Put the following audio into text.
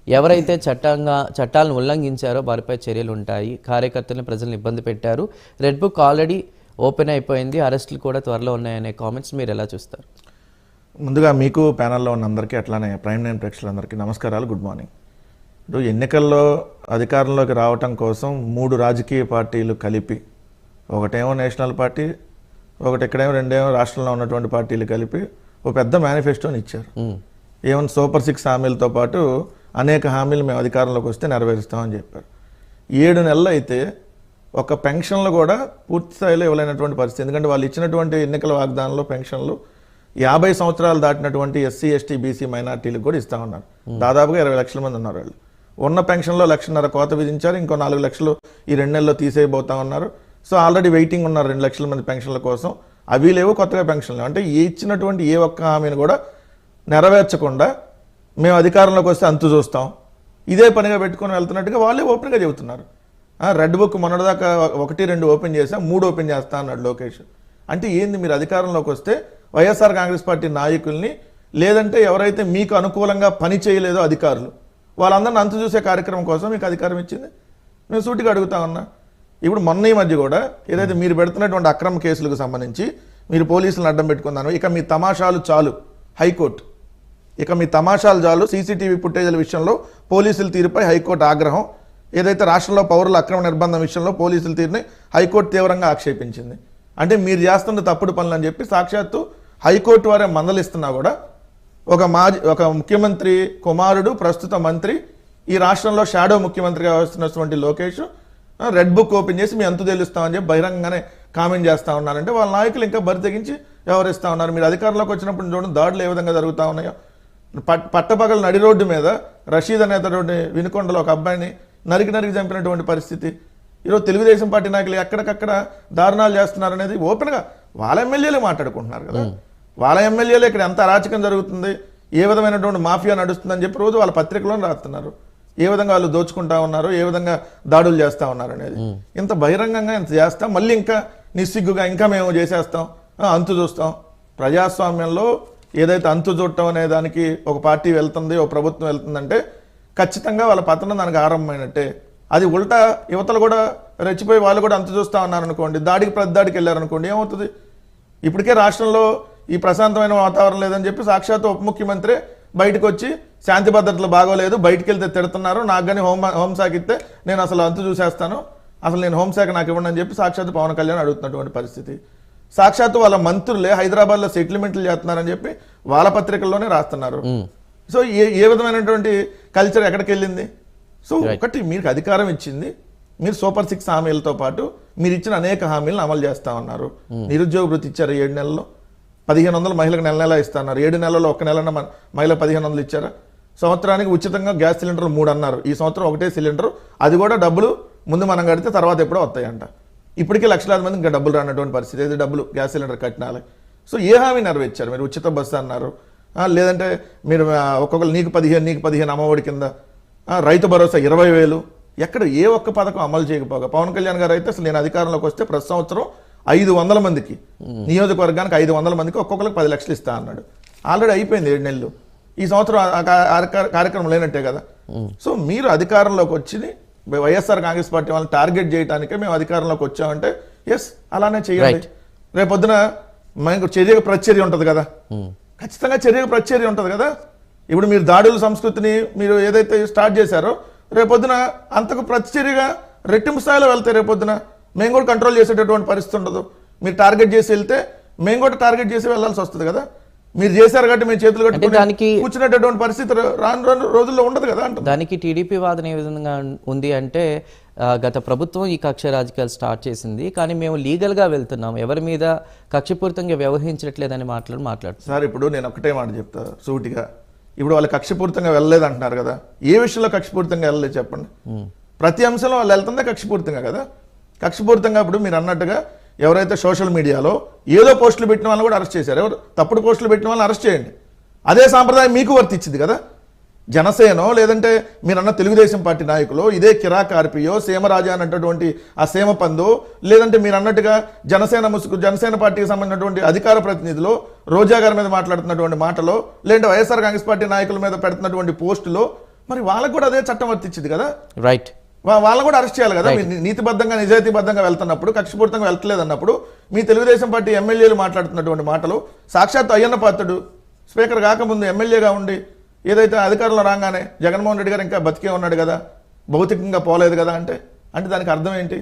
ఎవరైతే చట్టాలను ఉల్లంఘించారో వారిపై చర్యలు ఉంటాయి. కార్యకర్తలను ప్రజలను ఇబ్బంది పెట్టారు. రెడ్ బుక్ ఆల్రెడీ ఓపెన్ అయిపోయింది, అరెస్టులు కూడా త్వరలో ఉన్నాయనే కామెంట్స్ మీరు ఎలా చూస్తారు? ముందుగా మీకు ప్యానల్లో ఉన్న అందరికీ అట్లానే ప్రైమ్ నైన్ ప్రేక్షకులందరికీ నమస్కారాలు, గుడ్ మార్నింగ్. ఇప్పుడు ఎన్నికల్లో అధికారంలోకి రావటం కోసం 3 రాజకీయ పార్టీలు కలిపి, ఒకటేమో నేషనల్ పార్టీ, ఒకటి ఇక్కడేమో రెండేమో రాష్ట్రంలో ఉన్నటువంటి పార్టీలు కలిపి ఒక పెద్ద మేనిఫెస్టోని ఇచ్చారు. ఏమన్నా సూపర్ 6 హామీలతో పాటు అనేక హామీలు మేము అధికారంలోకి వస్తే నెరవేరుస్తామని చెప్పారు. 7 నెలలు అయితే ఒక పెన్షన్లు కూడా పూర్తి స్థాయిలో ఇవ్వలేనటువంటి పరిస్థితి. ఎందుకంటే వాళ్ళు ఇచ్చినటువంటి ఎన్నికల వాగ్దానంలో పెన్షన్లు 50 సంవత్సరాలు దాటినటువంటి ఎస్సీ, ఎస్టీ, బీసీ మైనార్టీలకు కూడా ఇస్తా ఉన్నారు. దాదాపుగా 20 లక్షల మంది ఉన్నారు. వాళ్ళు ఉన్న పెన్షన్లో 1,50,000 కోత విధించారు. ఇంకో 4 లక్షలు ఈ 2 నెలల్లో తీసేయబోతా ఉన్నారు. సో ఆల్రెడీ వెయిటింగ్ ఉన్నారు 2 లక్షల మంది పెన్షన్ల కోసం. అవి లేవు, కొత్తగా పెన్షన్లు. అంటే ఇచ్చినటువంటి ఏ ఒక్క హామీని కూడా నెరవేర్చకుండా మేము అధికారంలోకి వస్తే అంతు చూస్తాం, ఇదే పనిగా పెట్టుకొని వెళ్తున్నట్టుగా వాళ్ళే ఓపెన్గా చెబుతున్నారు. రెడ్ బుక్ మొన్నటిదాకా 1-2 ఓపెన్ చేసా, 3 ఓపెన్ చేస్తా అన్నాడు లోకేష్. అంటే ఏంది, మీరు అధికారంలోకి వస్తే వైఎస్ఆర్ కాంగ్రెస్ పార్టీ నాయకుల్ని, లేదంటే ఎవరైతే మీకు అనుకూలంగా పని చేయలేదో అధికారులు, వాళ్ళందరిని అంతు చూసే కార్యక్రమం కోసం మీకు అధికారం ఇచ్చింది. నేను సూటిగా అడుగుతా ఉన్నా. ఇప్పుడు మొన్న ఈ మధ్య కూడా ఏదైతే మీరు పెడుతున్నటువంటి అక్రమ కేసులకు సంబంధించి మీరు పోలీసులను అడ్డం పెట్టుకున్నాను, ఇక మీ తమాషాలు చాలు హైకోర్టు, ఇక మీ తమాషాలు చాలు, సీసీటీవీ ఫుటేజీల విషయంలో పోలీసుల తీరుపై హైకోర్టు ఆగ్రహం. ఏదైతే రాష్ట్రంలో పౌరుల అక్రమ నిర్బంధం విషయంలో పోలీసుల తీరుని హైకోర్టు తీవ్రంగా ఆక్షేపించింది. అంటే మీరు చేస్తున్న తప్పుడు పనులు అని చెప్పి సాక్షాత్తు హైకోర్టు వారే మందలిస్తున్నా కూడా ఒక ముఖ్యమంత్రి కుమారుడు, ప్రస్తుత మంత్రి, ఈ రాష్ట్రంలో షాడో ముఖ్యమంత్రిగా వస్తున్నటువంటి లోకేష్ రెడ్ బుక్ ఓపెన్ చేసి మీ అంతు తెలుస్తామని చెప్పి బహిరంగంగానే కామెంట్ చేస్తూ ఉన్నారంటే వాళ్ళ నాయకులు ఇంకా బరి తెగించి వ్యవహరిస్తూ ఉన్నారు. మీరు అధికారంలోకి వచ్చినప్పుడు చూడండి దాడులు ఏ విధంగా జరుగుతూ ఉన్నాయో. పట్టపగల నడి రోడ్డు మీద రషీద్ అనేటువంటి వినుకొండలో ఒక అబ్బాయిని నరికి చంపినటువంటి పరిస్థితి. ఈరోజు తెలుగుదేశం పార్టీ నాయకులు ఎక్కడికక్కడ దారుణాలు చేస్తున్నారు అనేది ఓపెన్గా వాళ్ళ ఎమ్మెల్యేలే మాట్లాడుకుంటున్నారు కదా. వాళ్ళ ఎమ్మెల్యేలు ఇక్కడ ఎంత అరాచకం జరుగుతుంది, ఏ విధమైనటువంటి మాఫియా నడుస్తుందని చెప్పి రోజు వాళ్ళ పత్రికలో రాస్తున్నారు. ఏ విధంగా వాళ్ళు దోచుకుంటా ఉన్నారు, ఏ విధంగా దాడులు చేస్తూ ఉన్నారు అనేది. ఇంత బహిరంగంగా ఇంత చేస్తాం, మళ్ళీ ఇంకా నిస్సిగ్గుగా ఇంకా మేము చేసేస్తాం, అంతు చూస్తాం. ప్రజాస్వామ్యంలో ఏదైతే అంతు చూడటం అనే దానికి ఒక పార్టీ వెళ్తుంది, ఒక ప్రభుత్వం వెళ్తుందంటే ఖచ్చితంగా వాళ్ళ పతనం దానికి ఆరంభమైనట్టే. అది ఉల్టా యువతలు కూడా రెచ్చిపోయి వాళ్ళు కూడా అంతు చూస్తూ ఉన్నారనుకోండి, దాడికి ప్రతిదాడికి వెళ్ళారనుకోండి, ఏమవుతుంది? ఇప్పటికే రాష్ట్రంలో ఈ ప్రశాంతమైన వాతావరణం లేదని చెప్పి సాక్షాత్ ఉప ముఖ్యమంత్రి బయటకు వచ్చి శాంతి భద్రతలు బాగోలేదు, బయటికి వెళ్తే తిడుతున్నారు, నాకు కానీ హోంశాఖ ఇస్తే నేను అసలు అంతు చూసేస్తాను, అసలు నేను హోంశాఖ నాకు ఇవ్వండి అని చెప్పి సాక్షాత్ పవన్ కళ్యాణ్ అడుగుతున్నటువంటి పరిస్థితి. సాక్షాత్తు వాళ్ళ మంత్రులే హైదరాబాద్లో సెటిల్మెంట్లు చేస్తున్నారని చెప్పి వాళ్ళ పత్రికల్లోనే రాస్తున్నారు. సో ఏ విధమైనటువంటి కల్చర్ ఎక్కడికి వెళ్ళింది? సో ఒకటి, మీకు అధికారం ఇచ్చింది, మీరు సూపర్ 6 హామీలతో పాటు మీరు ఇచ్చిన అనేక హామీలను అమలు చేస్తా ఉన్నారు. నిరుద్యోగ వృత్తి ఇచ్చారు 7 నెలల్లో, 1,500 మహిళలకు నెల ఇస్తున్నారు. 7 నెలల్లో 1 నెలన్న మహిళ 1,500 ఇచ్చారా? సంవత్సరానికి ఉచితంగా గ్యాస్ సిలిండర్ 3 అన్నారు. ఈ సంవత్సరం ఒకటే సిలిండర్, అది కూడా డబ్బులు ముందు మనం కడితే తర్వాత ఎప్పుడో వస్తాయంట. ఇప్పటికే లక్షలాది మంది ఇంకా డబ్బులు రానటువంటి పరిస్థితి. ఏది డబ్బులు గ్యాస్ సిలిండర్ కట్టినాలి. సో ఏ హామీ నెరవేర్చారు? మీరు ఉచిత బస్సు అన్నారు, లేదంటే మీరు ఒక్కొక్కరు నీకు 15 అమ్మఒడి కింద, రైతు భరోసా 20,000, ఎక్కడ ఏ ఒక్క పథకం అమలు చేయకపోగా పవన్ కళ్యాణ్ గారు అయితే అసలు నేను అధికారంలోకి వస్తే ప్రతి సంవత్సరం 500 మందికి, నియోజకవర్గానికి 500 మందికి ఒక్కొక్కరికి 10 లక్షలు ఇస్తా అన్నాడు. ఆల్రెడీ అయిపోయింది 7 నెలలు. ఈ సంవత్సరం కార్యక్రమం లేనట్టే కదా. సో మీరు అధికారంలోకి వచ్చి వైఎస్ఆర్ కాంగ్రెస్ పార్టీ వాళ్ళని టార్గెట్ చేయడానికే మేము అధికారంలోకి వచ్చామంటే ఎస్ అలానే చేయండి. రేపొద్దున మనకు చర్యకు ప్రతిచర్య ఉంటుంది కదా, ఖచ్చితంగా చర్యకు ప్రతిచర్య ఉంటుంది కదా. ఇప్పుడు మీరు దాడుల సంస్కృతిని మీరు ఏదైతే స్టార్ట్ చేశారో, రేపొద్దున అంతకు ప్రతిచర్యగా రెట్టింపు స్థాయిలో వెళ్తే రేపొద్దున మేము కూడా కంట్రోల్ చేసేటటువంటి పరిస్థితి ఉండదు. మీరు టార్గెట్ చేసి వెళ్తే మేము కూడా టార్గెట్ చేసి వెళ్ళాల్సి వస్తుంది కదా. మీరు చేశారు కాబట్టి మేము చేతులు కట్టుకుని కూర్చునేటటువంటి పరిస్థితి రాను రోజుల్లో ఉండదు కదా. అంటే దానికి టీడీపీ వాదన ఏ విధంగా ఉంది అంటే, గత ప్రభుత్వం ఈ కక్ష రాజకీయాలు స్టార్ట్ చేసింది, కానీ మేము లీగల్గా వెళ్తున్నాం, ఎవరి మీద కక్షపూరితంగా వ్యవహరించట్లేదని మాట్లాడుతున్నారు. సార్ ఇప్పుడు నేను ఒకటే మాట చెప్తా సూటిగా, ఇప్పుడు వాళ్ళు కక్షపూరితంగా వెళ్ళలేదు అంటున్నారు కదా. ఏ విషయంలో కక్షపూరితంగా వెళ్ళలేదు చెప్పండి? ప్రతి అంశంలో వాళ్ళు వెళ్తుందే కక్షపూరితంగా కదా. కక్షపూరితంగా ఇప్పుడు మీరు అన్నట్టుగా ఎవరైతే సోషల్ మీడియాలో ఏదో పోస్టులు పెట్టిన వాళ్ళని కూడా అరెస్ట్ చేశారు. ఎవరు తప్పుడు పోస్టులు పెట్టిన వాళ్ళని అరెస్ట్ చేయండి. అదే సాంప్రదాయం మీకు వర్తించింది కదా. జనసేనో లేదంటే మీరన్న తెలుగుదేశం పార్టీ నాయకులు ఇదే కిరాక్ ఆర్పియో సీమరాజా అన్నటువంటి ఆ సీమ పందో, లేదంటే మీరు అన్నట్టుగా జనసేన పార్టీకి సంబంధించినటువంటి అధికార ప్రతినిధులు రోజా గారి మీద మాట్లాడుతున్నటువంటి మాటలో, లేదంటే వైఎస్ఆర్ కాంగ్రెస్ పార్టీ నాయకుల మీద పెడుతున్నటువంటి పోస్టులో మరి వాళ్ళకు కూడా అదే చట్టం వర్తించింది కదా, రైట్. వాళ్ళని కూడా అరెస్ట్ చేయాలి కదా. మీరు నీతిబద్ధంగా నిజాయితీబద్ధంగా వెళ్తున్నప్పుడు, కక్షపూరితంగా వెళ్తలేదన్నప్పుడు మీ తెలుగుదేశం పార్టీ ఎమ్మెల్యేలు మాట్లాడుతున్నటువంటి మాటలు, సాక్షాత్ అయ్యన్న పాత్రుడు స్పీకర్ కాకముందు ఎమ్మెల్యేగా ఉండి ఏదైతే అధికారంలో రాగానే జగన్మోహన్ రెడ్డి గారు ఇంకా బతికే ఉన్నాడు కదా, భౌతికంగా పోలేదు కదా అంటే దానికి అర్థం ఏంటి?